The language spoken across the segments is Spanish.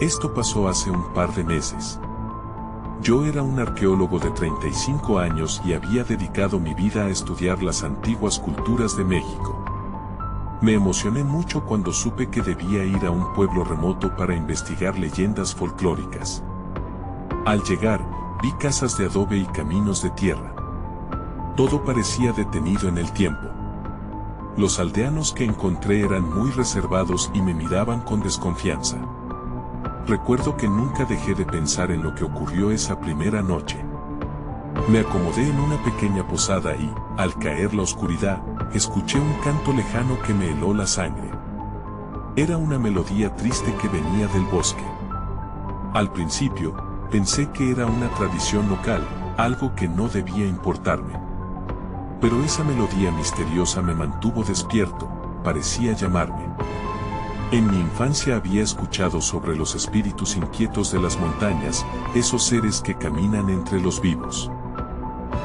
Esto pasó hace un par de meses. Yo era un arqueólogo de 35 años y había dedicado mi vida a estudiar las antiguas culturas de México. Me emocioné mucho cuando supe que debía ir a un pueblo remoto para investigar leyendas folclóricas. Al llegar, vi casas de adobe y caminos de tierra. Todo parecía detenido en el tiempo. Los aldeanos que encontré eran muy reservados y me miraban con desconfianza. Recuerdo que nunca dejé de pensar en lo que ocurrió esa primera noche. Me acomodé en una pequeña posada y, al caer la oscuridad, escuché un canto lejano que me heló la sangre. Era una melodía triste que venía del bosque. Al principio, pensé que era una tradición local, algo que no debía importarme. Pero esa melodía misteriosa me mantuvo despierto, parecía llamarme. En mi infancia había escuchado sobre los espíritus inquietos de las montañas, esos seres que caminan entre los vivos.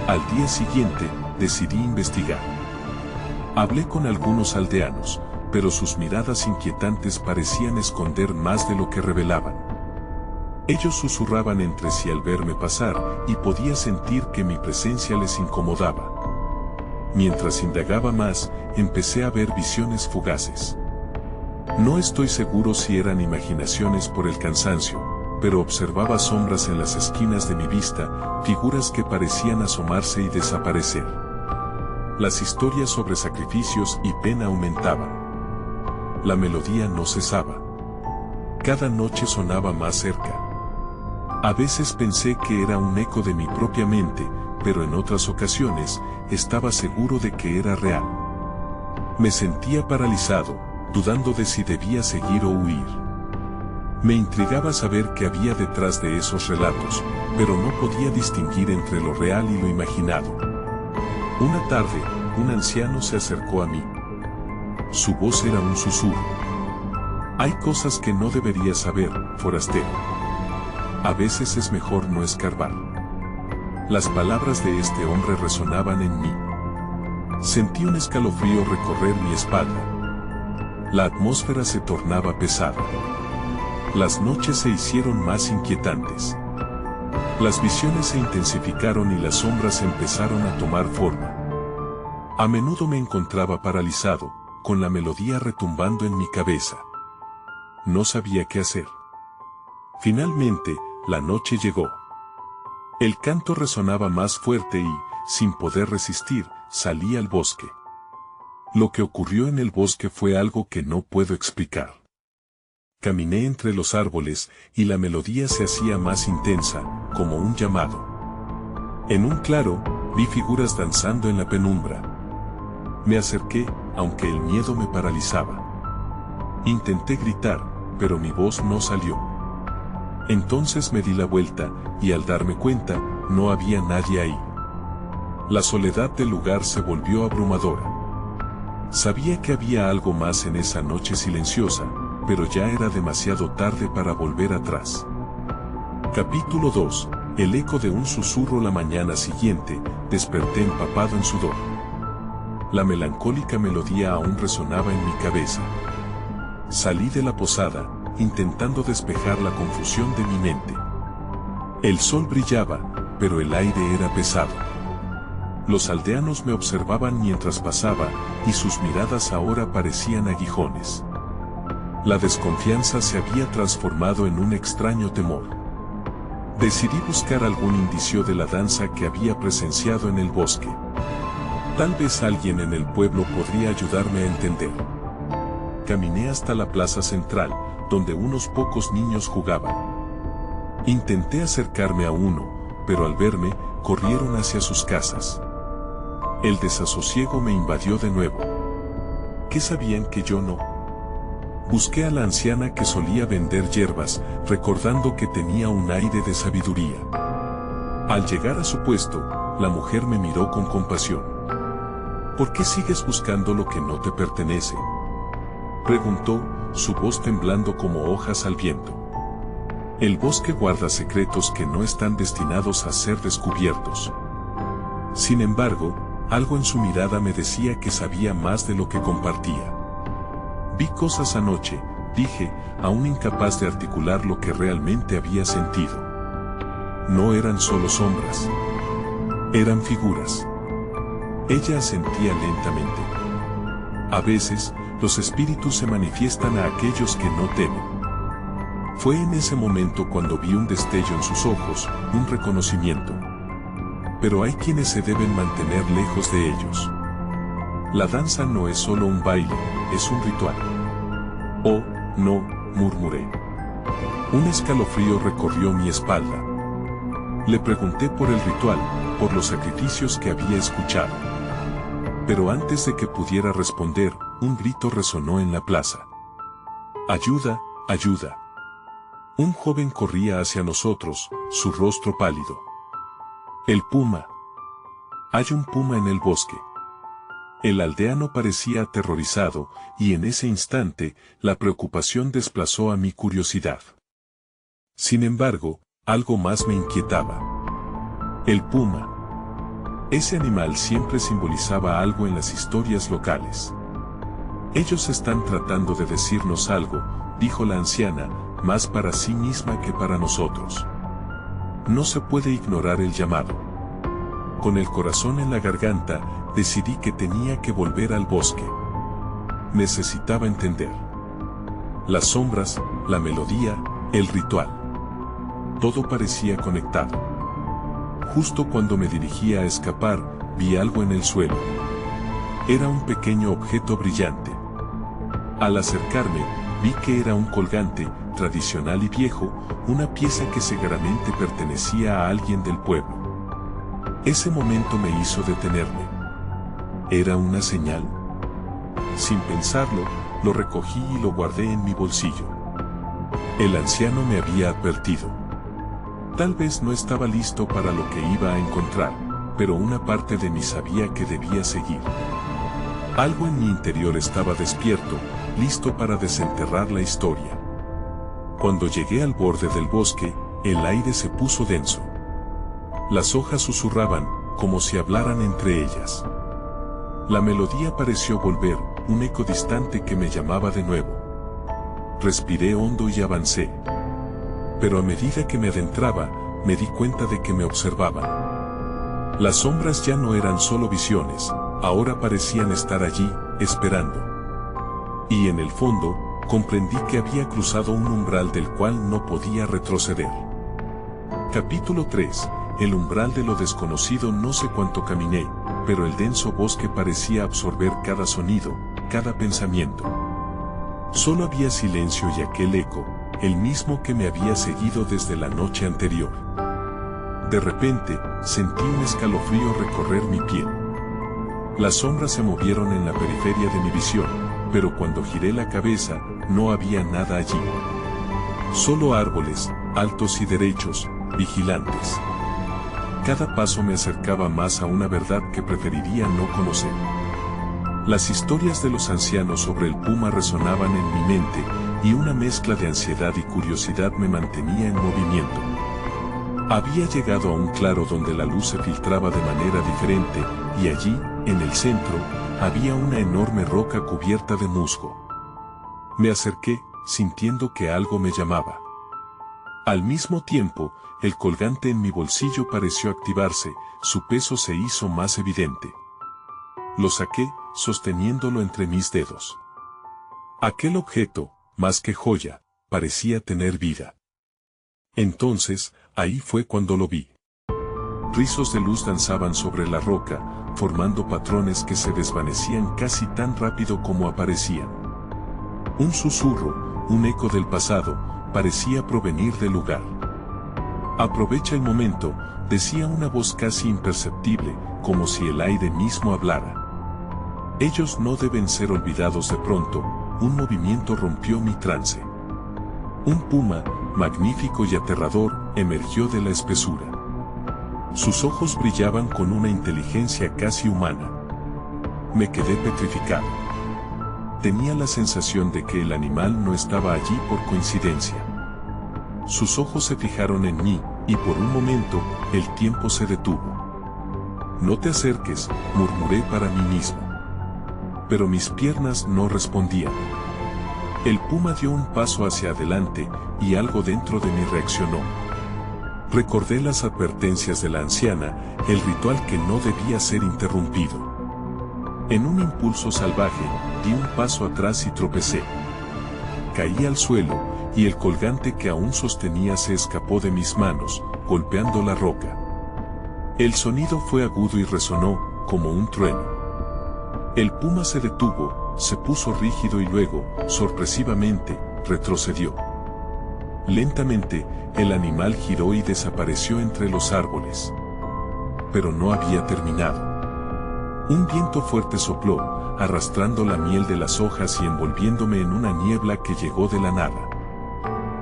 Al día siguiente, decidí investigar. Hablé con algunos aldeanos, pero sus miradas inquietantes parecían esconder más de lo que revelaban. Ellos susurraban entre sí al verme pasar, y podía sentir que mi presencia les incomodaba. Mientras indagaba más, empecé a ver visiones fugaces. No estoy seguro si eran imaginaciones por el cansancio, pero observaba sombras en las esquinas de mi vista, figuras que parecían asomarse y desaparecer. Las historias sobre sacrificios y pena aumentaban. La melodía no cesaba. Cada noche sonaba más cerca. A veces pensé que era un eco de mi propia mente, pero en otras ocasiones, estaba seguro de que era real. Me sentía paralizado, dudando de si debía seguir o huir. Me intrigaba saber qué había detrás de esos relatos, pero no podía distinguir entre lo real y lo imaginado. Una tarde, un anciano se acercó a mí. Su voz era un susurro. Hay cosas que no deberías saber, forastero. A veces es mejor no escarbar. Las palabras de este hombre resonaban en mí. Sentí un escalofrío recorrer mi espalda. La atmósfera se tornaba pesada. Las noches se hicieron más inquietantes. Las visiones se intensificaron y las sombras empezaron a tomar forma. A menudo me encontraba paralizado, con la melodía retumbando en mi cabeza. No sabía qué hacer. Finalmente, la noche llegó. El canto resonaba más fuerte y, sin poder resistir, salí al bosque. Lo que ocurrió en el bosque fue algo que no puedo explicar. Caminé entre los árboles, y la melodía se hacía más intensa, como un llamado. En un claro, vi figuras danzando en la penumbra. Me acerqué, aunque el miedo me paralizaba. Intenté gritar, pero mi voz no salió. Entonces me di la vuelta, y al darme cuenta, no había nadie ahí. La soledad del lugar se volvió abrumadora. Sabía que había algo más en esa noche silenciosa, pero ya era demasiado tarde para volver atrás. Capítulo 2. El eco de un susurro. La mañana siguiente, desperté empapado en sudor. La melancólica melodía aún resonaba en mi cabeza. Salí de la posada, intentando despejar la confusión de mi mente. El sol brillaba, pero el aire era pesado. Los aldeanos me observaban mientras pasaba, y sus miradas ahora parecían aguijones. La desconfianza se había transformado en un extraño temor. Decidí buscar algún indicio de la danza que había presenciado en el bosque. Tal vez alguien en el pueblo podría ayudarme a entender. Caminé hasta la plaza central, donde unos pocos niños jugaban. Intenté acercarme a uno, pero al verme, corrieron hacia sus casas. El desasosiego me invadió de nuevo. ¿Qué sabían que yo no? Busqué a la anciana que solía vender hierbas, recordando que tenía un aire de sabiduría. Al llegar a su puesto, la mujer me miró con compasión. ¿Por qué sigues buscando lo que no te pertenece?, preguntó, su voz temblando como hojas al viento. El bosque guarda secretos que no están destinados a ser descubiertos. Sin embargo, algo en su mirada me decía que sabía más de lo que compartía. Vi cosas anoche, dije, aún incapaz de articular lo que realmente había sentido. No eran solo sombras. Eran figuras. Ella asentía lentamente. A veces, los espíritus se manifiestan a aquellos que no temen. Fue en ese momento cuando vi un destello en sus ojos, un reconocimiento. Pero hay quienes se deben mantener lejos de ellos. La danza no es solo un baile, es un ritual. Oh, no, murmuré. Un escalofrío recorrió mi espalda. Le pregunté por el ritual, por los sacrificios que había escuchado. Pero antes de que pudiera responder, un grito resonó en la plaza. ¡Ayuda, ayuda! Un joven corría hacia nosotros, su rostro pálido. ¡El puma! Hay un puma en el bosque. El aldeano parecía aterrorizado, y en ese instante, la preocupación desplazó a mi curiosidad. Sin embargo, algo más me inquietaba. El puma. Ese animal siempre simbolizaba algo en las historias locales. Ellos están tratando de decirnos algo, dijo la anciana, más para sí misma que para nosotros. No se puede ignorar el llamado. Con el corazón en la garganta, decidí que tenía que volver al bosque. Necesitaba entender. Las sombras, la melodía, el ritual. Todo parecía conectado. Justo cuando me dirigía a escapar, vi algo en el suelo. Era un pequeño objeto brillante. Al acercarme, vi que era un colgante, tradicional y viejo, una pieza que seguramente pertenecía a alguien del pueblo. Ese momento me hizo detenerme. ¿Era una señal? Sin pensarlo, lo recogí y lo guardé en mi bolsillo. El anciano me había advertido. Tal vez no estaba listo para lo que iba a encontrar, pero una parte de mí sabía que debía seguir. Algo en mi interior estaba despierto, listo para desenterrar la historia. Cuando llegué al borde del bosque, el aire se puso denso. Las hojas susurraban, como si hablaran entre ellas. La melodía pareció volver, un eco distante que me llamaba de nuevo. Respiré hondo y avancé. Pero a medida que me adentraba, me di cuenta de que me observaban. Las sombras ya no eran solo visiones, ahora parecían estar allí, esperando. Y en el fondo, comprendí que había cruzado un umbral del cual no podía retroceder. Capítulo 3. El umbral de lo desconocido. No sé cuánto caminé, pero el denso bosque parecía absorber cada sonido, cada pensamiento. Solo había silencio y aquel eco, el mismo que me había seguido desde la noche anterior. De repente, sentí un escalofrío recorrer mi piel. Las sombras se movieron en la periferia de mi visión, pero cuando giré la cabeza, no había nada allí. Solo árboles, altos y derechos, vigilantes. Cada paso me acercaba más a una verdad que preferiría no conocer. Las historias de los ancianos sobre el puma resonaban en mi mente, y una mezcla de ansiedad y curiosidad me mantenía en movimiento. Había llegado a un claro donde la luz se filtraba de manera diferente, y allí, en el centro, había una enorme roca cubierta de musgo. Me acerqué, sintiendo que algo me llamaba. Al mismo tiempo, el colgante en mi bolsillo pareció activarse, su peso se hizo más evidente. Lo saqué, sosteniéndolo entre mis dedos. Aquel objeto, más que joya, parecía tener vida. Entonces, ahí fue cuando lo vi. Rizos de luz danzaban sobre la roca, formando patrones que se desvanecían casi tan rápido como aparecían. Un susurro, un eco del pasado, parecía provenir del lugar. Aprovecha el momento, decía una voz casi imperceptible, como si el aire mismo hablara. Ellos no deben ser olvidados. De pronto, un movimiento rompió mi trance. Un puma, magnífico y aterrador, emergió de la espesura. Sus ojos brillaban con una inteligencia casi humana. Me quedé petrificado. Tenía la sensación de que el animal no estaba allí por coincidencia. Sus ojos se fijaron en mí, y por un momento, el tiempo se detuvo. No te acerques, murmuré para mí mismo. Pero mis piernas no respondían. El puma dio un paso hacia adelante y algo dentro de mí reaccionó. Recordé las advertencias de la anciana, el ritual que no debía ser interrumpido. En un impulso salvaje, di un paso atrás y tropecé. Caí al suelo, y el colgante que aún sostenía se escapó de mis manos, golpeando la roca. El sonido fue agudo y resonó, como un trueno. El puma se detuvo, se puso rígido y luego, sorpresivamente, retrocedió. Lentamente, el animal giró y desapareció entre los árboles. Pero no había terminado. Un viento fuerte sopló, arrastrando la miel de las hojas y envolviéndome en una niebla que llegó de la nada.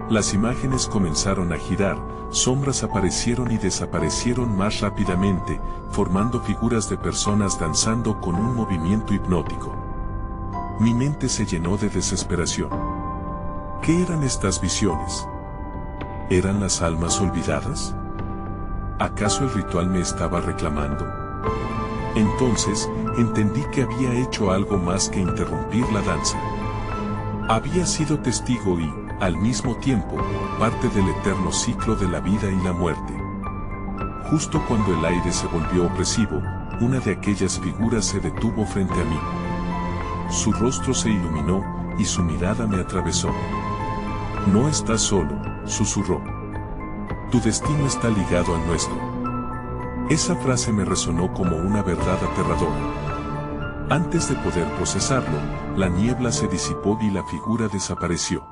Las imágenes comenzaron a girar, sombras aparecieron y desaparecieron más rápidamente, formando figuras de personas danzando con un movimiento hipnótico. Mi mente se llenó de desesperación. ¿Qué eran estas visiones? ¿Eran las almas olvidadas? ¿Acaso el ritual me estaba reclamando? Entonces, entendí que había hecho algo más que interrumpir la danza. Había sido testigo y, al mismo tiempo, parte del eterno ciclo de la vida y la muerte. Justo cuando el aire se volvió opresivo, una de aquellas figuras se detuvo frente a mí. Su rostro se iluminó, y su mirada me atravesó. «No estás solo», susurró. «Tu destino está ligado al nuestro». Esa frase me resonó como una verdad aterradora. Antes de poder procesarlo, la niebla se disipó y la figura desapareció.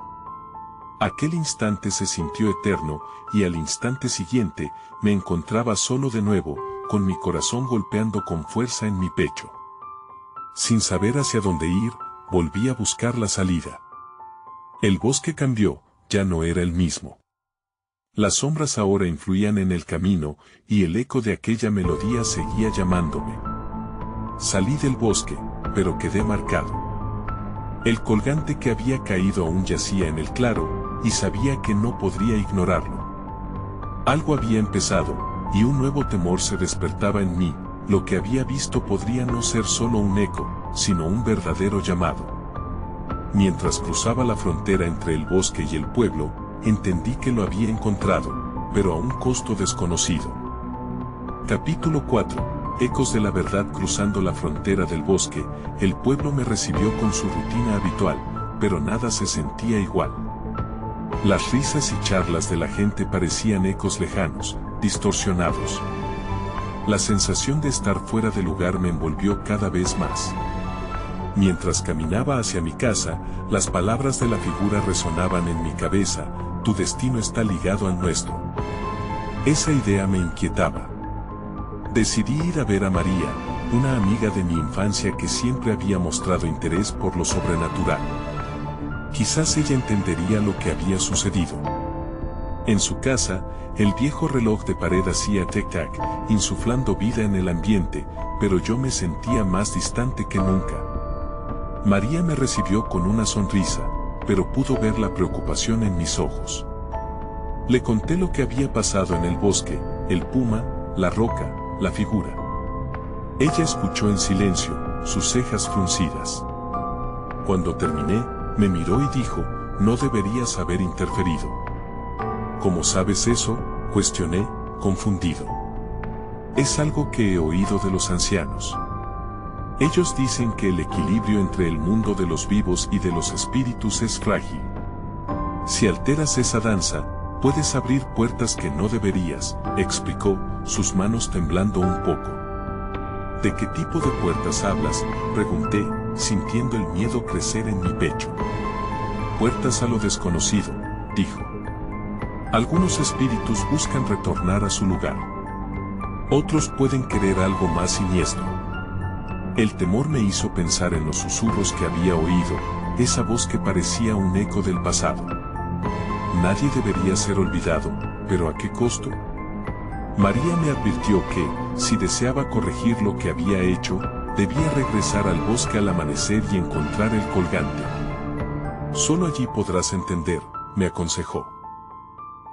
Aquel instante se sintió eterno, y al instante siguiente, me encontraba solo de nuevo, con mi corazón golpeando con fuerza en mi pecho. Sin saber hacia dónde ir, volví a buscar la salida. El bosque cambió, ya no era el mismo. Las sombras ahora influían en el camino, y el eco de aquella melodía seguía llamándome. Salí del bosque, pero quedé marcado. El colgante que había caído aún yacía en el claro, y sabía que no podría ignorarlo. Algo había empezado, y un nuevo temor se despertaba en mí. Lo que había visto podría no ser solo un eco, sino un verdadero llamado. Mientras cruzaba la frontera entre el bosque y el pueblo, entendí que lo había encontrado, pero a un costo desconocido. Capítulo 4. Ecos de la verdad. Cruzando la frontera del bosque, el pueblo me recibió con su rutina habitual, pero nada se sentía igual. Las risas y charlas de la gente parecían ecos lejanos, distorsionados. La sensación de estar fuera de lugar me envolvió cada vez más. Mientras caminaba hacia mi casa, las palabras de la figura resonaban en mi cabeza: tu destino está ligado al nuestro. Esa idea me inquietaba. Decidí ir a ver a María, una amiga de mi infancia que siempre había mostrado interés por lo sobrenatural. Quizás ella entendería lo que había sucedido. En su casa, el viejo reloj de pared hacía tic-tac, insuflando vida en el ambiente, pero yo me sentía más distante que nunca. María me recibió con una sonrisa, pero pudo ver la preocupación en mis ojos. Le conté lo que había pasado en el bosque, el puma, la roca, la figura. Ella escuchó en silencio, sus cejas fruncidas. Cuando terminé, me miró y dijo: no deberías haber interferido. ¿Cómo sabes eso?, cuestioné, confundido. Es algo que he oído de los ancianos. Ellos dicen que el equilibrio entre el mundo de los vivos y de los espíritus es frágil. Si alteras esa danza, puedes abrir puertas que no deberías, explicó, sus manos temblando un poco. ¿De qué tipo de puertas hablas?, pregunté, sintiendo el miedo crecer en mi pecho. Puertas a lo desconocido, dijo. Algunos espíritus buscan retornar a su lugar. Otros pueden querer algo más siniestro. El temor me hizo pensar en los susurros que había oído, esa voz que parecía un eco del pasado. Nadie debería ser olvidado, pero ¿a qué costo? María me advirtió que, si deseaba corregir lo que había hecho, debía regresar al bosque al amanecer y encontrar el colgante. Solo allí podrás entender, me aconsejó.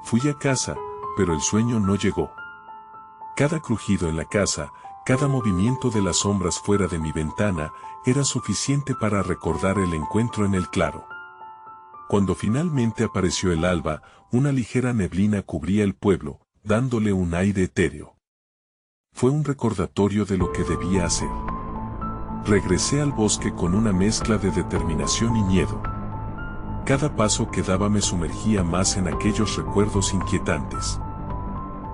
Fui a casa, pero el sueño no llegó. Cada crujido en la casa, cada movimiento de las sombras fuera de mi ventana, era suficiente para recordar el encuentro en el claro. Cuando finalmente apareció el alba, una ligera neblina cubría el pueblo, dándole un aire etéreo. Fue un recordatorio de lo que debía hacer. Regresé al bosque con una mezcla de determinación y miedo. Cada paso que daba me sumergía más en aquellos recuerdos inquietantes.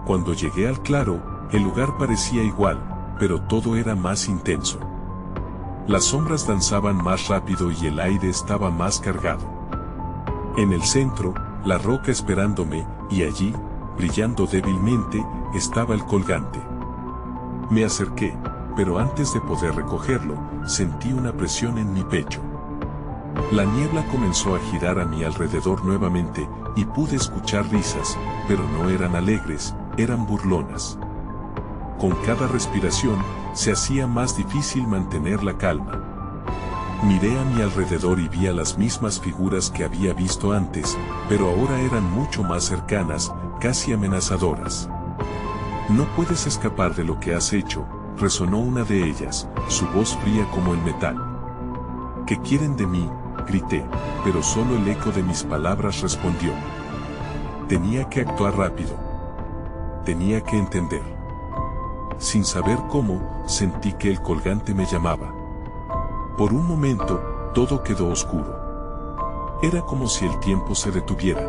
Cuando llegué al claro, el lugar parecía igual, pero todo era más intenso. Las sombras danzaban más rápido y el aire estaba más cargado. En el centro, la roca esperándome, y allí, brillando débilmente, estaba el colgante. Me acerqué, pero antes de poder recogerlo, sentí una presión en mi pecho. La niebla comenzó a girar a mi alrededor nuevamente, y pude escuchar risas, pero no eran alegres, eran burlonas. Con cada respiración, se hacía más difícil mantener la calma. Miré a mi alrededor y vi a las mismas figuras que había visto antes, pero ahora eran mucho más cercanas, casi amenazadoras. «No puedes escapar de lo que has hecho», resonó una de ellas, su voz fría como el metal. «¿Qué quieren de mí?», grité, pero solo el eco de mis palabras respondió. Tenía que actuar rápido. Tenía que entender. Sin saber cómo, sentí que el colgante me llamaba. Por un momento, todo quedó oscuro. Era como si el tiempo se detuviera.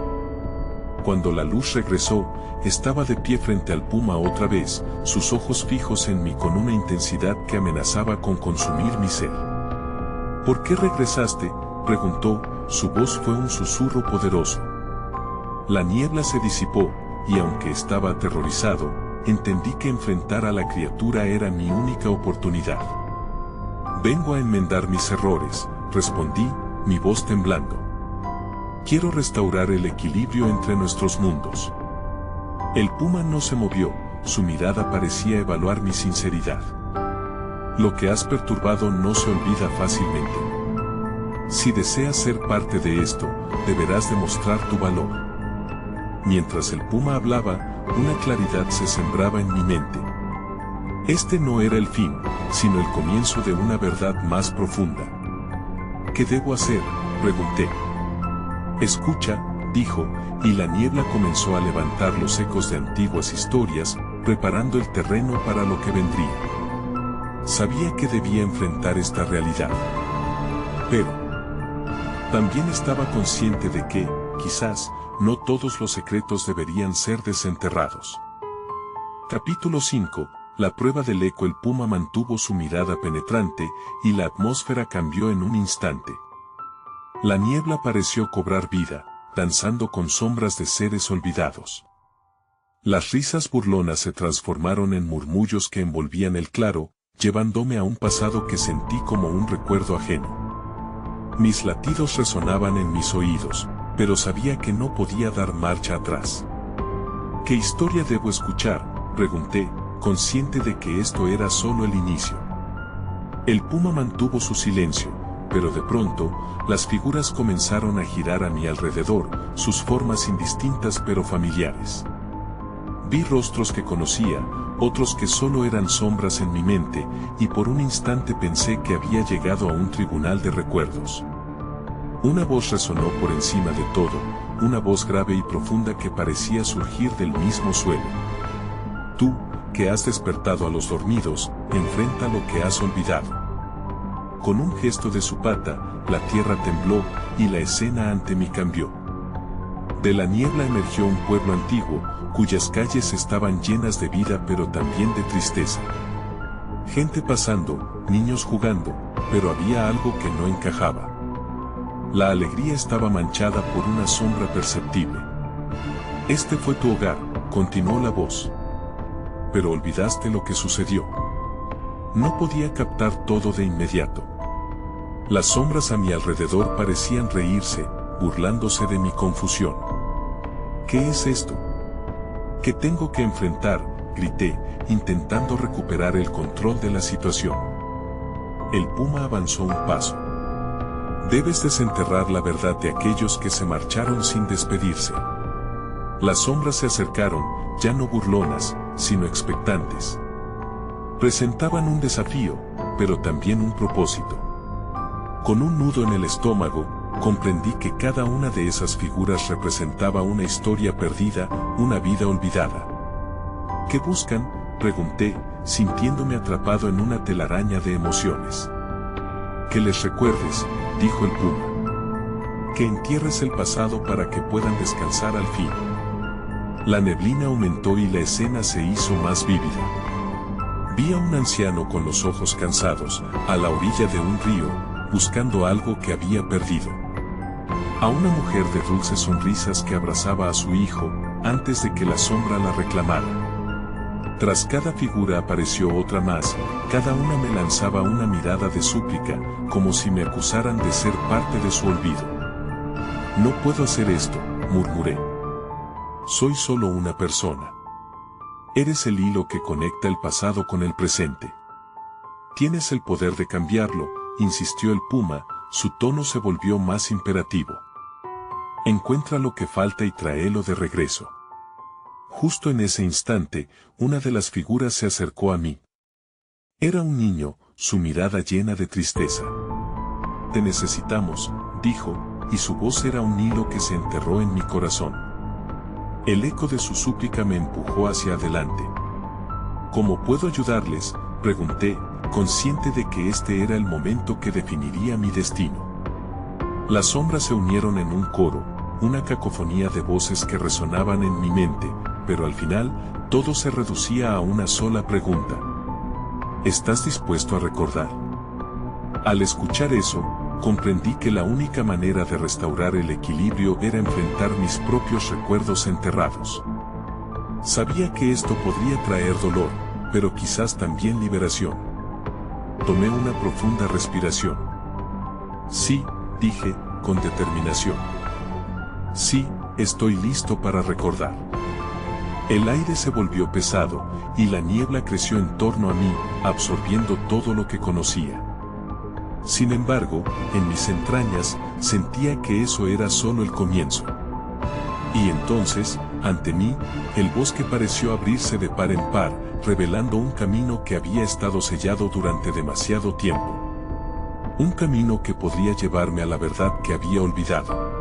Cuando la luz regresó, estaba de pie frente al puma otra vez, sus ojos fijos en mí con una intensidad que amenazaba con consumir mi ser. «¿Por qué regresaste?», preguntó, su voz fue un susurro poderoso. La niebla se disipó, y aunque estaba aterrorizado, entendí que enfrentar a la criatura era mi única oportunidad. «Vengo a enmendar mis errores», respondí, mi voz temblando. «Quiero restaurar el equilibrio entre nuestros mundos». El puma no se movió, su mirada parecía evaluar mi sinceridad. «Lo que has perturbado no se olvida fácilmente. Si deseas ser parte de esto, deberás demostrar tu valor». Mientras el puma hablaba, una claridad se sembraba en mi mente. Este no era el fin, sino el comienzo de una verdad más profunda. «¿Qué debo hacer?», pregunté. «Escucha», dijo, y la niebla comenzó a levantar los ecos de antiguas historias, preparando el terreno para lo que vendría. Sabía que debía enfrentar esta realidad. Pero también estaba consciente de que, quizás, no todos los secretos deberían ser desenterrados. Capítulo 5. La prueba del eco. El puma mantuvo su mirada penetrante, y la atmósfera cambió en un instante. La niebla pareció cobrar vida, danzando con sombras de seres olvidados. Las risas burlonas se transformaron en murmullos que envolvían el claro, llevándome a un pasado que sentí como un recuerdo ajeno. Mis latidos resonaban en mis oídos, pero sabía que no podía dar marcha atrás. «¿Qué historia debo escuchar?», pregunté, consciente de que esto era solo el inicio. El puma mantuvo su silencio, pero de pronto, las figuras comenzaron a girar a mi alrededor, sus formas indistintas pero familiares. Vi rostros que conocía, otros que solo eran sombras en mi mente, y por un instante pensé que había llegado a un tribunal de recuerdos. Una voz resonó por encima de todo, una voz grave y profunda que parecía surgir del mismo suelo. «Tú, que has despertado a los dormidos, enfrenta lo que has olvidado». Con un gesto de su pata, la tierra tembló, y la escena ante mí cambió. De la niebla emergió un pueblo antiguo, cuyas calles estaban llenas de vida pero también de tristeza. Gente pasando, niños jugando, pero había algo que no encajaba. La alegría estaba manchada por una sombra perceptible. «Este fue tu hogar», continuó la voz. «Pero olvidaste lo que sucedió». No podía captar todo de inmediato. Las sombras a mi alrededor parecían reírse, burlándose de mi confusión. «¿Qué es esto? ¿Qué tengo que enfrentar?», grité, intentando recuperar el control de la situación. El puma avanzó un paso. «Debes desenterrar la verdad de aquellos que se marcharon sin despedirse». Las sombras se acercaron, ya no burlonas, sino expectantes. Presentaban un desafío, pero también un propósito. Con un nudo en el estómago, Comprendí que cada una de esas figuras representaba una historia perdida, una vida olvidada. ¿Qué buscan?, pregunté, sintiéndome atrapado en una telaraña de emociones. Que les recuerdes, dijo el puma. Que entierres el pasado para que puedan descansar al fin. La neblina aumentó y la escena se hizo más vívida. Vi a un anciano con los ojos cansados, a la orilla de un río, buscando algo que había perdido. A una mujer de dulces sonrisas que abrazaba a su hijo, antes de que la sombra la reclamara. Tras cada figura apareció otra más, cada una me lanzaba una mirada de súplica, como si me acusaran de ser parte de su olvido. No puedo hacer esto, murmuré. Soy solo una persona. Eres el hilo que conecta el pasado con el presente. Tienes el poder de cambiarlo, insistió el puma, su tono se volvió más imperativo. Encuentra lo que falta y tráelo de regreso. Justo en ese instante, una de las figuras se acercó a mí. Era un niño, su mirada llena de tristeza. Te necesitamos, dijo, y su voz era un hilo que se enterró en mi corazón. El eco de su súplica me empujó hacia adelante. ¿Cómo puedo ayudarles?, pregunté, consciente de que este era el momento que definiría mi destino. Las sombras se unieron en un coro, una cacofonía de voces que resonaban en mi mente, pero al final, todo se reducía a una sola pregunta. ¿Estás dispuesto a recordar? Al escuchar eso, comprendí que la única manera de restaurar el equilibrio era enfrentar mis propios recuerdos enterrados. Sabía que esto podría traer dolor, pero quizás también liberación. Tomé una profunda respiración. Sí, dije, con determinación. Sí, estoy listo para recordar. El aire se volvió pesado, y la niebla creció en torno a mí, absorbiendo todo lo que conocía. Sin embargo, en mis entrañas, sentía que eso era solo el comienzo. Y entonces, ante mí, el bosque pareció abrirse de par en par, revelando un camino que había estado sellado durante demasiado tiempo. Un camino que podría llevarme a la verdad que había olvidado.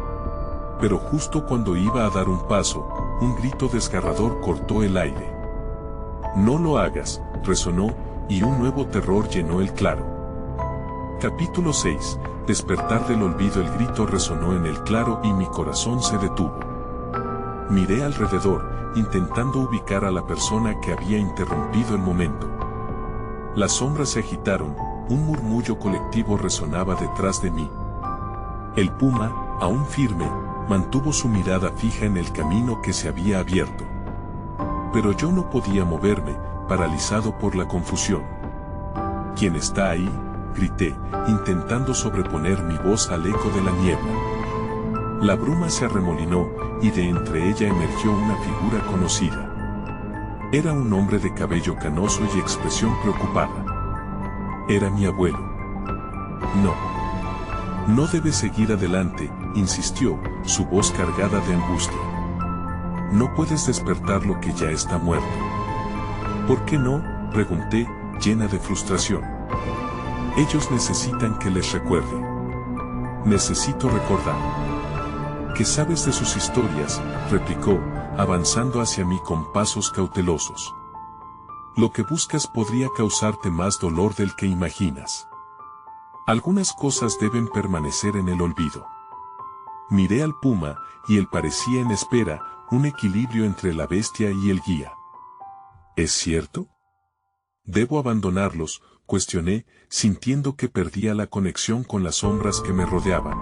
Pero justo cuando iba a dar un paso, un grito desgarrador cortó el aire. No lo hagas, resonó, y un nuevo terror llenó el claro. Capítulo 6. Despertar del olvido. El grito resonó en el claro y mi corazón se detuvo. Miré alrededor, intentando ubicar a la persona que había interrumpido el momento. Las sombras se agitaron, un murmullo colectivo resonaba detrás de mí. El puma, aún firme, mantuvo su mirada fija en el camino que se había abierto. Pero yo no podía moverme, paralizado por la confusión. ¿Quién está ahí?, grité, intentando sobreponer mi voz al eco de la niebla. La bruma se arremolinó, y de entre ella emergió una figura conocida. Era un hombre de cabello canoso y expresión preocupada. Era mi abuelo. No debes seguir adelante, insistió, su voz cargada de angustia. No puedes despertar lo que ya está muerto. ¿Por qué no?, pregunté, llena de frustración. Ellos necesitan que les recuerde. Necesito recordar. ¿Qué sabes de sus historias?, replicó, avanzando hacia mí con pasos cautelosos. Lo que buscas podría causarte más dolor del que imaginas. Algunas cosas deben permanecer en el olvido. Miré al puma, y él parecía en espera, un equilibrio entre la bestia y el guía. ¿Es cierto? ¿Debo abandonarlos?, cuestioné, sintiendo que perdía la conexión con las sombras que me rodeaban.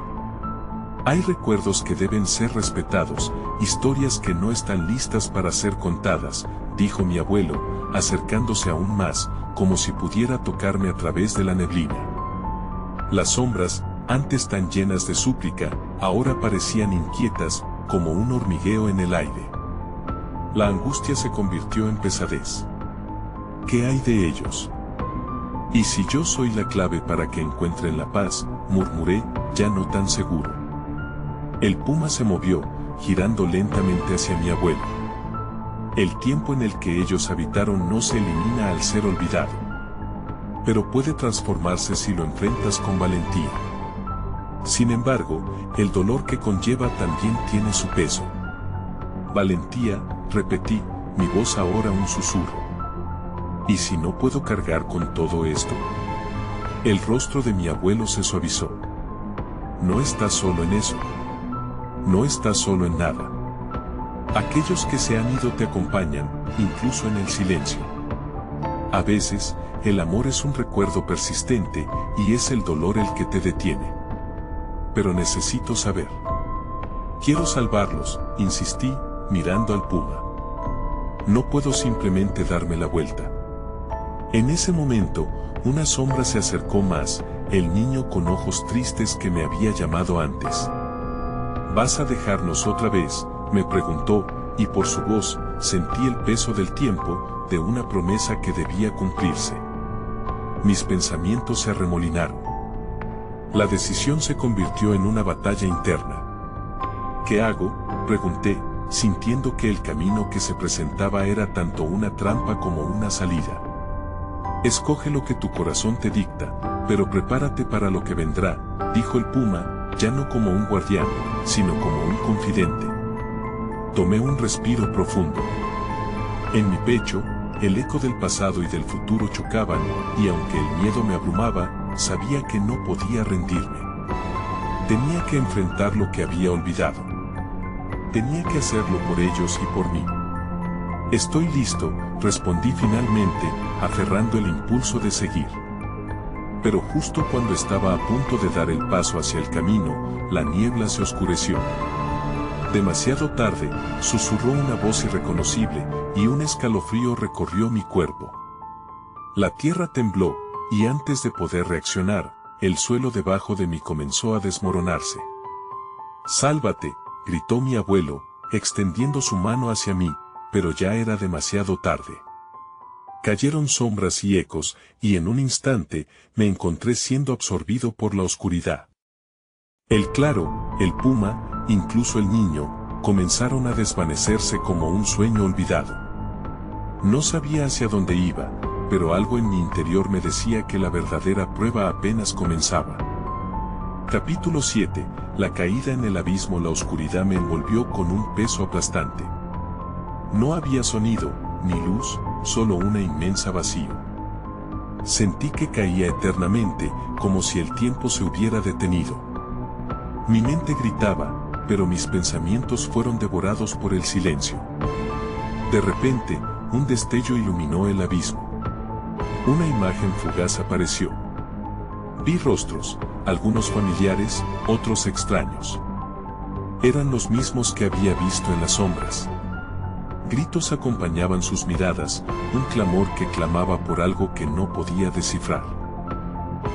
Hay recuerdos que deben ser respetados, historias que no están listas para ser contadas, dijo mi abuelo, acercándose aún más, como si pudiera tocarme a través de la neblina. Las sombras, antes tan llenas de súplica, ahora parecían inquietas, como un hormigueo en el aire. La angustia se convirtió en pesadez. ¿Qué hay de ellos? ¿Y si yo soy la clave para que encuentren la paz?, murmuré, ya no tan seguro. El puma se movió, girando lentamente hacia mi abuelo. El tiempo en el que ellos habitaron no se elimina al ser olvidado. Pero puede transformarse si lo enfrentas con valentía. Sin embargo, el dolor que conlleva también tiene su peso. Valentía, repetí, mi voz ahora un susurro. ¿Y si no puedo cargar con todo esto? El rostro de mi abuelo se suavizó. No estás solo en eso. No estás solo en nada. Aquellos que se han ido te acompañan, incluso en el silencio. A veces, el amor es un recuerdo persistente, y es el dolor el que te detiene. Pero necesito saber. Quiero salvarlos, insistí, mirando al puma. No puedo simplemente darme la vuelta. En ese momento, una sombra se acercó más, el niño con ojos tristes que me había llamado antes. ¿Vas a dejarnos otra vez?, me preguntó, y por su voz, sentí el peso del tiempo, de una promesa que debía cumplirse. Mis pensamientos se arremolinaron. La decisión se convirtió en una batalla interna. ¿Qué hago?, pregunté, sintiendo que el camino que se presentaba era tanto una trampa como una salida. Escoge lo que tu corazón te dicta, pero prepárate para lo que vendrá, dijo el puma, ya no como un guardián, sino como un confidente. Tomé un respiro profundo. En mi pecho, el eco del pasado y del futuro chocaban, y aunque el miedo me abrumaba, sabía que no podía rendirme. Tenía que enfrentar lo que había olvidado. Tenía que hacerlo por ellos y por mí. Estoy listo, respondí finalmente, aferrando el impulso de seguir. Pero justo cuando estaba a punto de dar el paso hacia el camino, la niebla se oscureció. Demasiado tarde, susurró una voz irreconocible, y un escalofrío recorrió mi cuerpo. La tierra tembló, y antes de poder reaccionar, el suelo debajo de mí comenzó a desmoronarse. ¡Sálvate!, gritó mi abuelo, extendiendo su mano hacia mí, pero ya era demasiado tarde. Cayeron sombras y ecos, y en un instante, me encontré siendo absorbido por la oscuridad. El claro, el puma, incluso el niño, comenzaron a desvanecerse como un sueño olvidado. No sabía hacia dónde iba, pero algo en mi interior me decía que la verdadera prueba apenas comenzaba. Capítulo 7. La caída en el abismo. La oscuridad me envolvió con un peso aplastante. No había sonido, ni luz, solo una inmensa vacío. Sentí que caía eternamente, como si el tiempo se hubiera detenido. Mi mente gritaba, pero mis pensamientos fueron devorados por el silencio. De repente, un destello iluminó el abismo. Una imagen fugaz apareció. Vi rostros, algunos familiares, otros extraños. Eran los mismos que había visto en las sombras. Gritos acompañaban sus miradas, un clamor que clamaba por algo que no podía descifrar.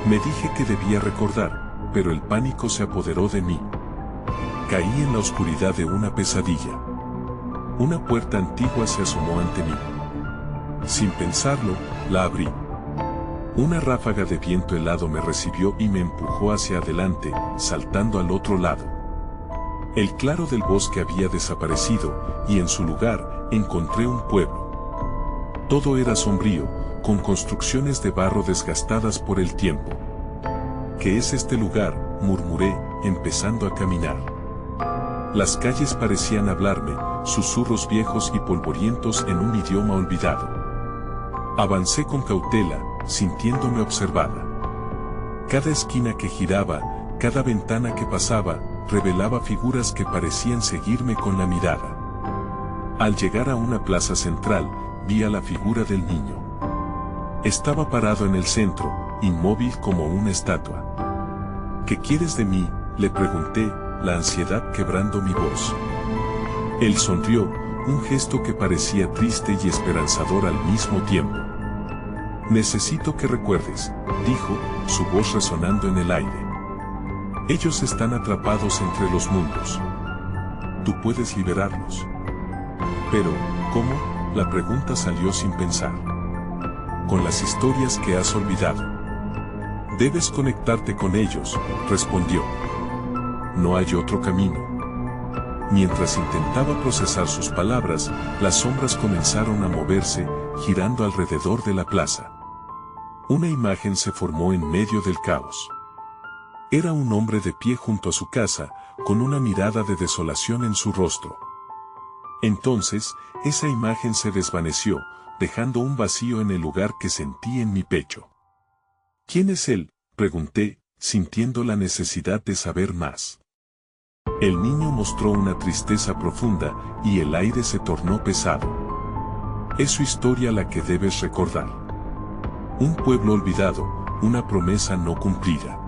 Me dije que debía recordar, pero el pánico se apoderó de mí. Caí en la oscuridad de una pesadilla. Una puerta antigua se asomó ante mí. Sin pensarlo, la abrí. Una ráfaga de viento helado me recibió y me empujó hacia adelante, saltando al otro lado. El claro del bosque había desaparecido, y en su lugar, encontré un pueblo. Todo era sombrío, con construcciones de barro desgastadas por el tiempo. ¿Qué es este lugar?, murmuré, empezando a caminar. Las calles parecían hablarme, susurros viejos y polvorientos en un idioma olvidado. Avancé con cautela, sintiéndome observada. Cada esquina que giraba, cada ventana que pasaba, revelaba figuras que parecían seguirme con la mirada. Al llegar a una plaza central, vi a la figura del niño. Estaba parado en el centro, inmóvil como una estatua. ¿Qué quieres de mí?, le pregunté, la ansiedad quebrando mi voz. Él sonrió, un gesto que parecía triste y esperanzador al mismo tiempo. Necesito que recuerdes, dijo, su voz resonando en el aire. Ellos están atrapados entre los mundos. Tú puedes liberarlos. Pero, ¿cómo?, la pregunta salió sin pensar. Con las historias que has olvidado. Debes conectarte con ellos, respondió. No hay otro camino. Mientras intentaba procesar sus palabras, las sombras comenzaron a moverse, girando alrededor de la plaza. Una imagen se formó en medio del caos. Era un hombre de pie junto a su casa, con una mirada de desolación en su rostro. Entonces, esa imagen se desvaneció, dejando un vacío en el lugar que sentí en mi pecho. ¿Quién es él?, pregunté, sintiendo la necesidad de saber más. El niño mostró una tristeza profunda, y el aire se tornó pesado. Es su historia la que debes recordar. Un pueblo olvidado, una promesa no cumplida.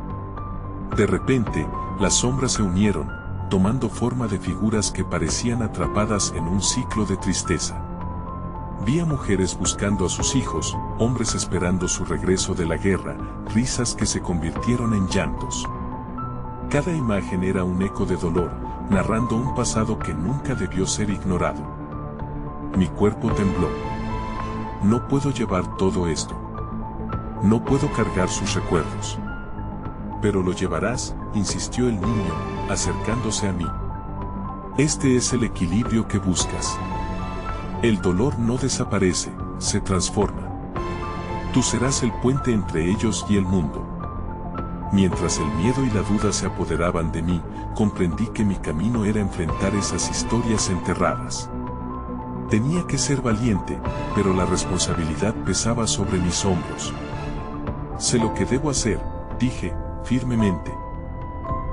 De repente, las sombras se unieron, tomando forma de figuras que parecían atrapadas en un ciclo de tristeza. Vi a mujeres buscando a sus hijos, hombres esperando su regreso de la guerra, risas que se convirtieron en llantos. Cada imagen era un eco de dolor, narrando un pasado que nunca debió ser ignorado. Mi cuerpo tembló. No puedo llevar todo esto. No puedo cargar sus recuerdos. Pero lo llevarás, insistió el niño, acercándose a mí. Este es el equilibrio que buscas. El dolor no desaparece, se transforma. Tú serás el puente entre ellos y el mundo. Mientras el miedo y la duda se apoderaban de mí, comprendí que mi camino era enfrentar esas historias enterradas. Tenía que ser valiente, pero la responsabilidad pesaba sobre mis hombros. Sé lo que debo hacer, dije, firmemente.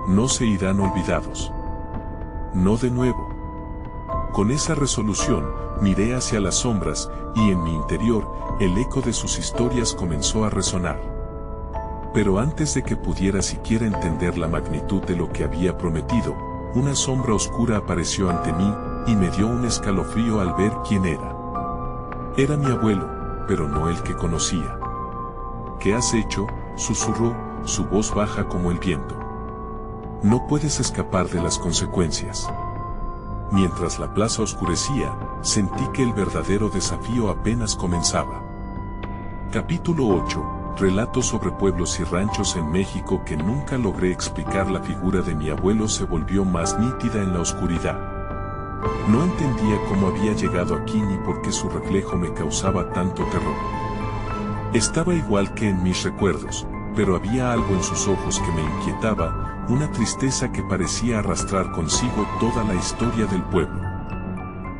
No se irán olvidados. No de nuevo. Con esa resolución, miré hacia las sombras, y en mi interior, el eco de sus historias comenzó a resonar. Pero antes de que pudiera siquiera entender la magnitud de lo que había prometido, una sombra oscura apareció ante mí, y me dio un escalofrío al ver quién era. Era mi abuelo, pero no el que conocía. ¿Qué has hecho?, susurró, su voz baja como el viento. No puedes escapar de las consecuencias. Mientras la plaza oscurecía, sentí que el verdadero desafío apenas comenzaba. Capítulo 8. Relatos sobre pueblos y ranchos en México que nunca logré explicar. La figura de mi abuelo se volvió más nítida en la oscuridad. No entendía cómo había llegado aquí ni por qué su reflejo me causaba tanto terror. Estaba igual que en mis recuerdos, pero había algo en sus ojos que me inquietaba, una tristeza que parecía arrastrar consigo toda la historia del pueblo.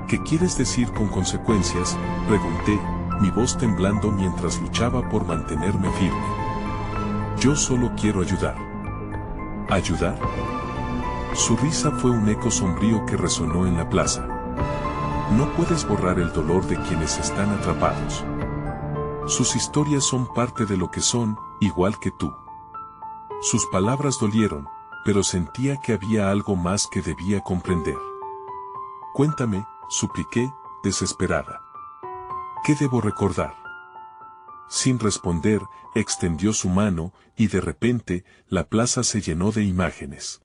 ¿Qué quieres decir con consecuencias?, pregunté, mi voz temblando mientras luchaba por mantenerme firme. Yo solo quiero ayudar. ¿Ayudar? Su risa fue un eco sombrío que resonó en la plaza. No puedes borrar el dolor de quienes están atrapados. Sus historias son parte de lo que son, igual que tú. Sus palabras dolieron, pero sentía que había algo más que debía comprender. Cuéntame, supliqué, desesperada. ¿Qué debo recordar? Sin responder, extendió su mano, y de repente, la plaza se llenó de imágenes.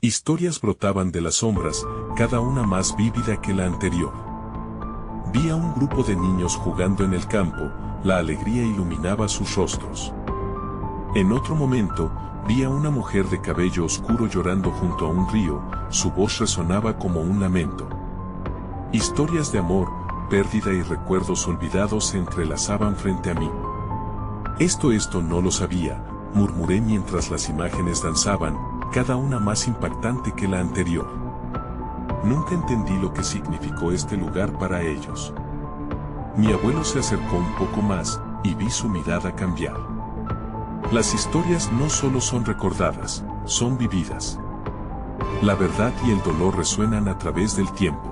Historias brotaban de las sombras, cada una más vívida que la anterior. Vi a un grupo de niños jugando en el campo, la alegría iluminaba sus rostros. En otro momento, vi a una mujer de cabello oscuro llorando junto a un río, su voz resonaba como un lamento. Historias de amor, pérdida y recuerdos olvidados se entrelazaban frente a mí. Esto no lo sabía, murmuré mientras las imágenes danzaban, cada una más impactante que la anterior. Nunca entendí lo que significó este lugar para ellos. Mi abuelo se acercó un poco más, y vi su mirada cambiar. Las historias no solo son recordadas, son vividas. La verdad y el dolor resuenan a través del tiempo.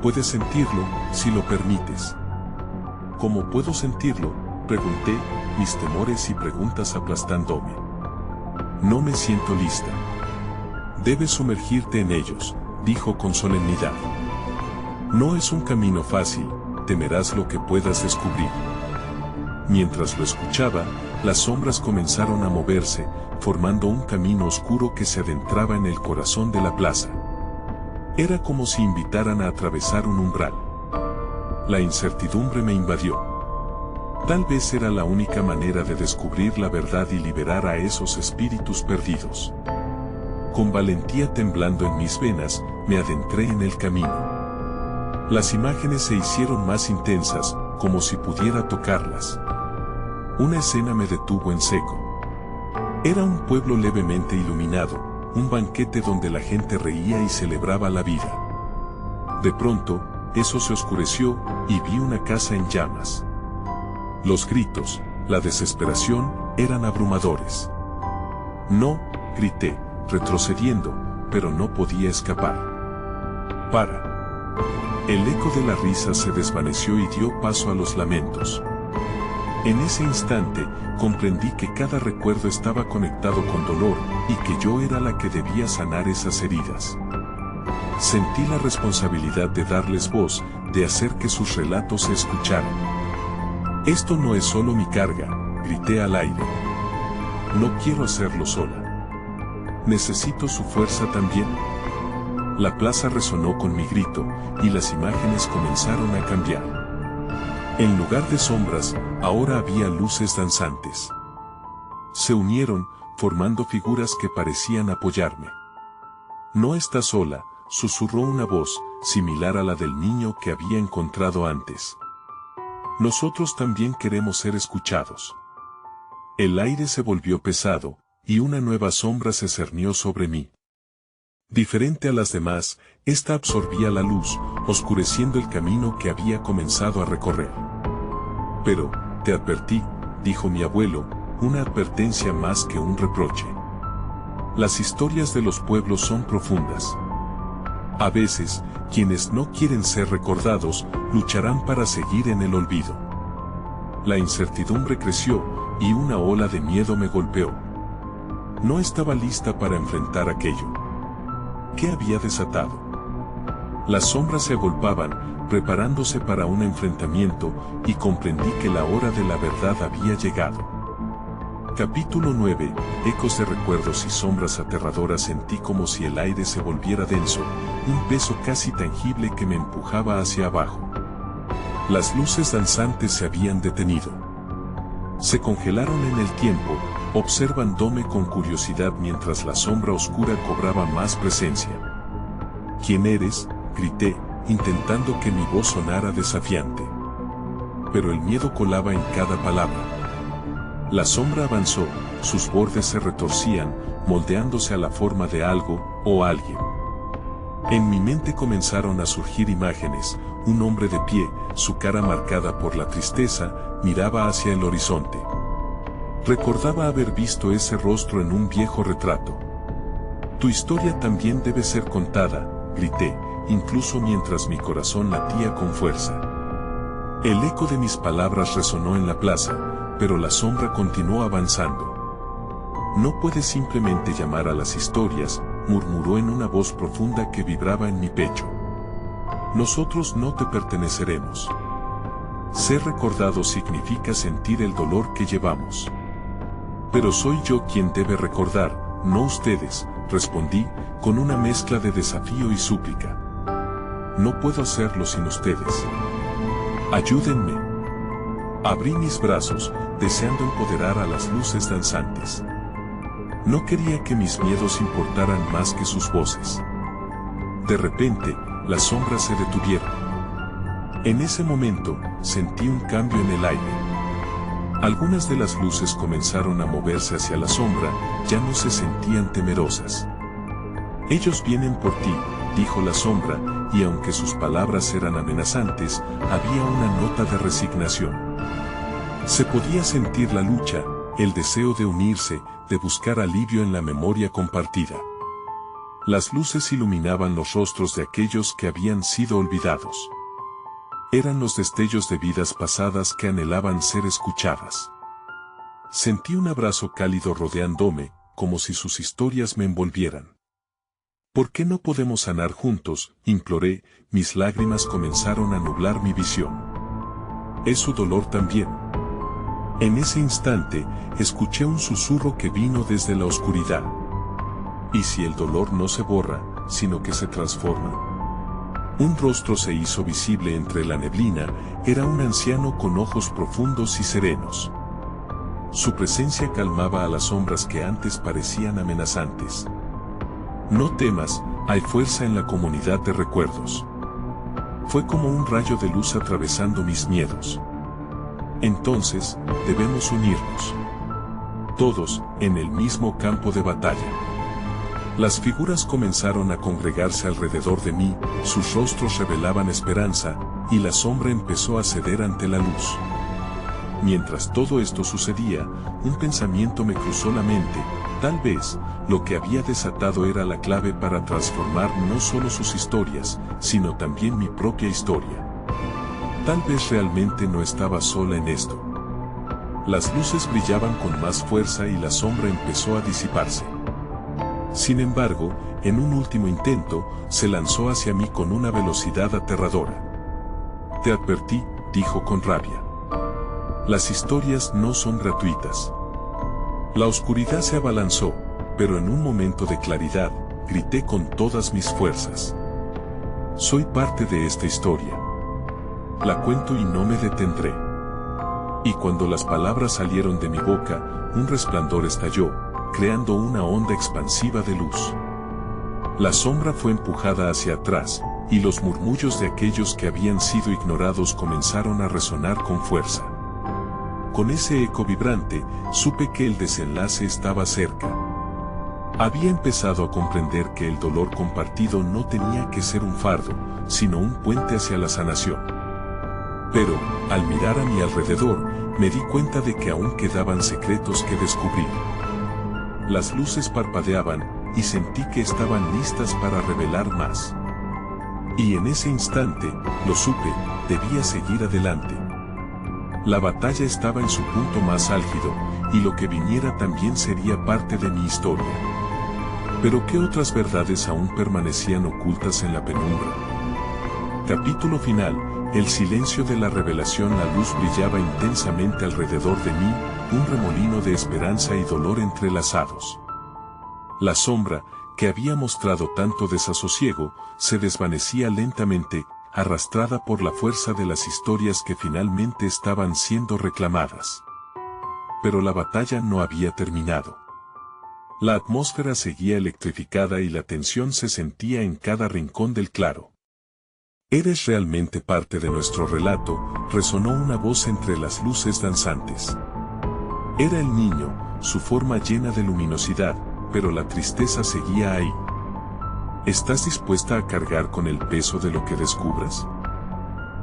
Puedes sentirlo, si lo permites. ¿Cómo puedo sentirlo?, pregunté, mis temores y preguntas aplastándome. No me siento lista. Debes sumergirte en ellos, dijo con solemnidad. No es un camino fácil, temerás lo que puedas descubrir. Mientras lo escuchaba, las sombras comenzaron a moverse, formando un camino oscuro que se adentraba en el corazón de la plaza. Era como si invitaran a atravesar un umbral. La incertidumbre me invadió. Tal vez era la única manera de descubrir la verdad y liberar a esos espíritus perdidos. Con valentía temblando en mis venas, me adentré en el camino. Las imágenes se hicieron más intensas, como si pudiera tocarlas. Una escena me detuvo en seco. Era un pueblo levemente iluminado, un banquete donde la gente reía y celebraba la vida. De pronto, eso se oscureció, y vi una casa en llamas. Los gritos, la desesperación, eran abrumadores. No, grité, retrocediendo, pero no podía escapar. ¡Para! El eco de la risa se desvaneció y dio paso a los lamentos. En ese instante, comprendí que cada recuerdo estaba conectado con dolor, y que yo era la que debía sanar esas heridas. Sentí la responsabilidad de darles voz, de hacer que sus relatos se escucharan. Esto no es solo mi carga, grité al aire. No quiero hacerlo sola. Necesito su fuerza también. La plaza resonó con mi grito, y las imágenes comenzaron a cambiar. En lugar de sombras, ahora había luces danzantes. Se unieron, formando figuras que parecían apoyarme. No estás sola, susurró una voz, similar a la del niño que había encontrado antes. Nosotros también queremos ser escuchados. El aire se volvió pesado, y una nueva sombra se cernió sobre mí. Diferente a las demás, esta absorbía la luz, oscureciendo el camino que había comenzado a recorrer. Pero, te advertí, dijo mi abuelo, una advertencia más que un reproche. Las historias de los pueblos son profundas. A veces, quienes no quieren ser recordados, lucharán para seguir en el olvido. La incertidumbre creció, y una ola de miedo me golpeó. No estaba lista para enfrentar aquello. ¿Qué había desatado? Las sombras se agolpaban, preparándose para un enfrentamiento, y comprendí que la hora de la verdad había llegado. Capítulo 9, ecos de recuerdos y sombras aterradoras. Sentí como si el aire se volviera denso, un peso casi tangible que me empujaba hacia abajo. Las luces danzantes se habían detenido. Se congelaron en el tiempo, observándome con curiosidad mientras la sombra oscura cobraba más presencia. ¿Quién eres?, grité, intentando que mi voz sonara desafiante. Pero el miedo colaba en cada palabra. La sombra avanzó, sus bordes se retorcían, moldeándose a la forma de algo o alguien. En mi mente comenzaron a surgir imágenes. Un hombre de pie, su cara marcada por la tristeza, miraba hacia el horizonte. Recordaba haber visto ese rostro en un viejo retrato. Tu historia también debe ser contada, grité, incluso mientras mi corazón latía con fuerza. El eco de mis palabras resonó en la plaza, pero la sombra continuó avanzando. No puedes simplemente llamar a las historias, murmuró en una voz profunda que vibraba en mi pecho. Nosotros no te perteneceremos. Ser recordado significa sentir el dolor que llevamos. Pero soy yo quien debe recordar, no ustedes, respondí, con una mezcla de desafío y súplica. No puedo hacerlo sin ustedes. Ayúdenme. Abrí mis brazos, deseando empoderar a las luces danzantes. No quería que mis miedos importaran más que sus voces. De repente, las sombras se detuvieron. En ese momento, sentí un cambio en el aire. Algunas de las luces comenzaron a moverse hacia la sombra, ya no se sentían temerosas. Ellos vienen por ti, dijo la sombra, y aunque sus palabras eran amenazantes, había una nota de resignación. Se podía sentir la lucha, el deseo de unirse, de buscar alivio en la memoria compartida. Las luces iluminaban los rostros de aquellos que habían sido olvidados. Eran los destellos de vidas pasadas que anhelaban ser escuchadas. Sentí un abrazo cálido rodeándome, como si sus historias me envolvieran. ¿Por qué no podemos sanar juntos?, imploré, mis lágrimas comenzaron a nublar mi visión. Es su dolor también. En ese instante, escuché un susurro que vino desde la oscuridad. ¿Y si el dolor no se borra, sino que se transforma? Un rostro se hizo visible entre la neblina, era un anciano con ojos profundos y serenos. Su presencia calmaba a las sombras que antes parecían amenazantes. No temas, hay fuerza en la comunidad de recuerdos. Fue como un rayo de luz atravesando mis miedos. Entonces, debemos unirnos. todos, en el mismo campo de batalla. Las figuras comenzaron a congregarse alrededor de mí, sus rostros revelaban esperanza, y la sombra empezó a ceder ante la luz. Mientras todo esto sucedía, un pensamiento me cruzó la mente: tal vez, lo que había desatado era la clave para transformar no solo sus historias, sino también mi propia historia. Tal vez realmente no estaba sola en esto. Las luces brillaban con más fuerza y la sombra empezó a disiparse. Sin embargo, en un último intento, se lanzó hacia mí con una velocidad aterradora. «Te advertí», dijo con rabia. «Las historias no son gratuitas». La oscuridad se abalanzó, pero en un momento de claridad, grité con todas mis fuerzas: «Soy parte de esta historia. La cuento y no me detendré». Y cuando las palabras salieron de mi boca, un resplandor estalló, creando una onda expansiva de luz. La sombra fue empujada hacia atrás, y los murmullos de aquellos que habían sido ignorados comenzaron a resonar con fuerza. Con ese eco vibrante, supe que el desenlace estaba cerca. Había empezado a comprender que el dolor compartido no tenía que ser un fardo, sino un puente hacia la sanación. Pero, al mirar a mi alrededor, me di cuenta de que aún quedaban secretos que descubrir. Las luces parpadeaban, y sentí que estaban listas para revelar más. Y en ese instante, lo supe, debía seguir adelante. La batalla estaba en su punto más álgido, y lo que viniera también sería parte de mi historia. Pero ¿qué otras verdades aún permanecían ocultas en la penumbra? Capítulo final. El silencio de la revelación. La luz brillaba intensamente alrededor de mí, un remolino de esperanza y dolor entrelazados. La sombra, que había mostrado tanto desasosiego, se desvanecía lentamente, arrastrada por la fuerza de las historias que finalmente estaban siendo reclamadas. Pero la batalla no había terminado. La atmósfera seguía electrificada y la tensión se sentía en cada rincón del claro. «Eres realmente parte de nuestro relato», resonó una voz entre las luces danzantes. Era el niño, su forma llena de luminosidad, pero la tristeza seguía ahí. «¿Estás dispuesta a cargar con el peso de lo que descubras?»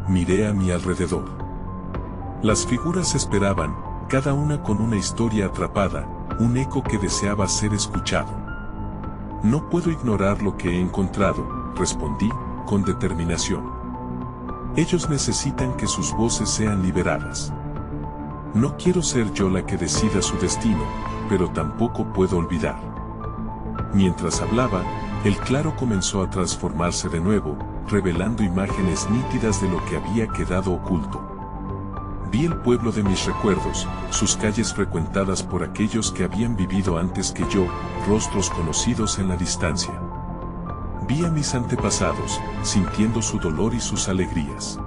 Miré a mi alrededor. Las figuras esperaban, cada una con una historia atrapada, un eco que deseaba ser escuchado. «No puedo ignorar lo que he encontrado», respondí, con determinación. «Ellos necesitan que sus voces sean liberadas. No quiero ser yo la que decida su destino, pero tampoco puedo olvidar». Mientras hablaba, el claro comenzó a transformarse de nuevo, revelando imágenes nítidas de lo que había quedado oculto. Vi el pueblo de mis recuerdos, sus calles frecuentadas por aquellos que habían vivido antes que yo, rostros conocidos en la distancia. Vi a mis antepasados, sintiendo su dolor y sus alegrías.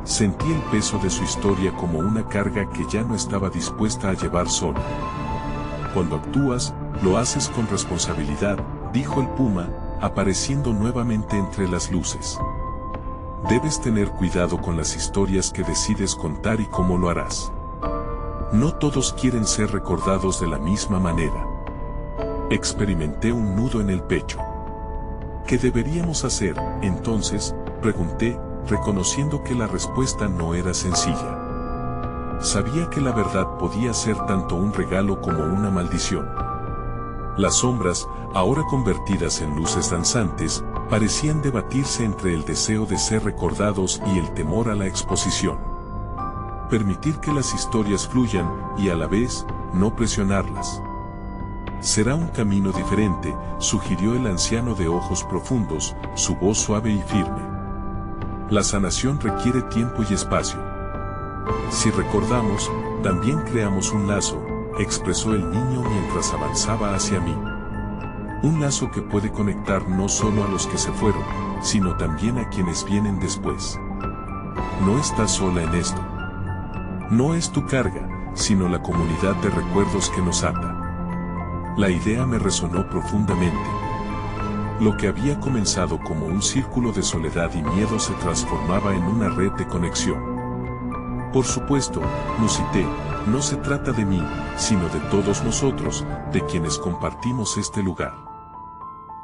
Sentí el peso de su historia como una carga que ya no estaba dispuesta a llevar sola. «Cuando actúas, lo haces con responsabilidad», dijo el puma, apareciendo nuevamente entre las luces. «Debes tener cuidado con las historias que decides contar y cómo lo harás. No todos quieren ser recordados de la misma manera». Experimenté un nudo en el pecho. «¿Qué deberíamos hacer, entonces?», pregunté, reconociendo que la respuesta no era sencilla. Sabía que la verdad podía ser tanto un regalo como una maldición. Las sombras, ahora convertidas en luces danzantes, parecían debatirse entre el deseo de ser recordados y el temor a la exposición. Permitir que las historias fluyan, y a la vez, no presionarlas. «Será un camino diferente», sugirió el anciano de ojos profundos, su voz suave y firme. «La sanación requiere tiempo y espacio. Si recordamos, también creamos un lazo», expresó el niño mientras avanzaba hacia mí. «Un lazo que puede conectar no solo a los que se fueron, sino también a quienes vienen después. No estás sola en esto. No es tu carga, sino la comunidad de recuerdos que nos ata». La idea me resonó profundamente. Lo que había comenzado como un círculo de soledad y miedo se transformaba en una red de conexión. «Por supuesto», musité, no se trata de mí, sino de todos nosotros, de quienes compartimos este lugar.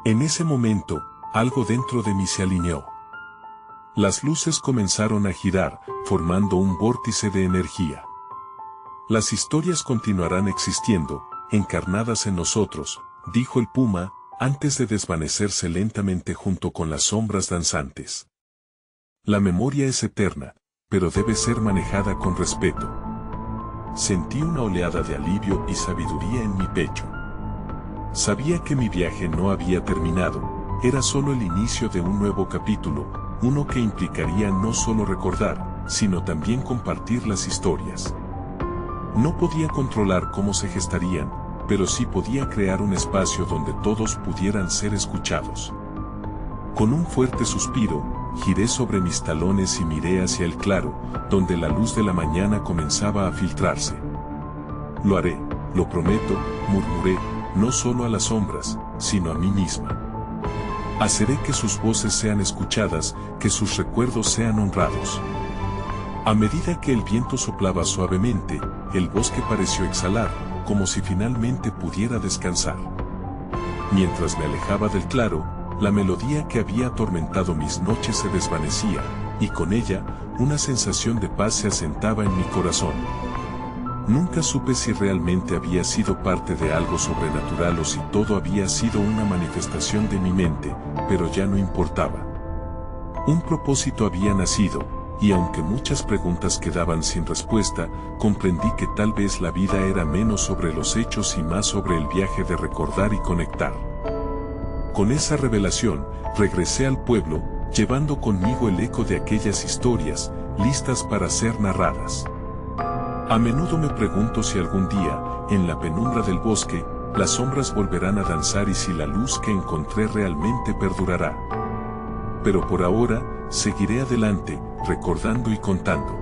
En ese momento, algo dentro de mí se alineó. Las luces comenzaron a girar, formando un vórtice de energía. Las historias continuarán existiendo, encarnadas en nosotros, dijo el puma, antes de desvanecerse lentamente junto con las sombras danzantes. La memoria es eterna, pero debe ser manejada con respeto. Sentí una oleada de alivio y sabiduría en mi pecho. Sabía que mi viaje no había terminado, era solo el inicio de un nuevo capítulo, uno que implicaría no solo recordar, sino también compartir las historias. No podía controlar cómo se gestarían, pero sí podía crear un espacio donde todos pudieran ser escuchados. Con un fuerte suspiro, giré sobre mis talones y miré hacia el claro, donde la luz de la mañana comenzaba a filtrarse. Lo haré, lo prometo, murmuré, no solo a las sombras, sino a mí misma. Haré que sus voces sean escuchadas, que sus recuerdos sean honrados. A medida que el viento soplaba suavemente, el bosque pareció exhalar, como si finalmente pudiera descansar. Mientras me alejaba del claro, la melodía que había atormentado mis noches se desvanecía, y con ella, una sensación de paz se asentaba en mi corazón. Nunca supe si realmente había sido parte de algo sobrenatural o si todo había sido una manifestación de mi mente, pero ya no importaba. Un propósito había nacido, y aunque muchas preguntas quedaban sin respuesta, comprendí que tal vez la vida era menos sobre los hechos y más sobre el viaje de recordar y conectar. Con esa revelación, regresé al pueblo, llevando conmigo el eco de aquellas historias, listas para ser narradas. A menudo me pregunto si algún día, en la penumbra del bosque, las sombras volverán a danzar y si la luz que encontré realmente perdurará. Pero por ahora, seguiré adelante, recordando y contando.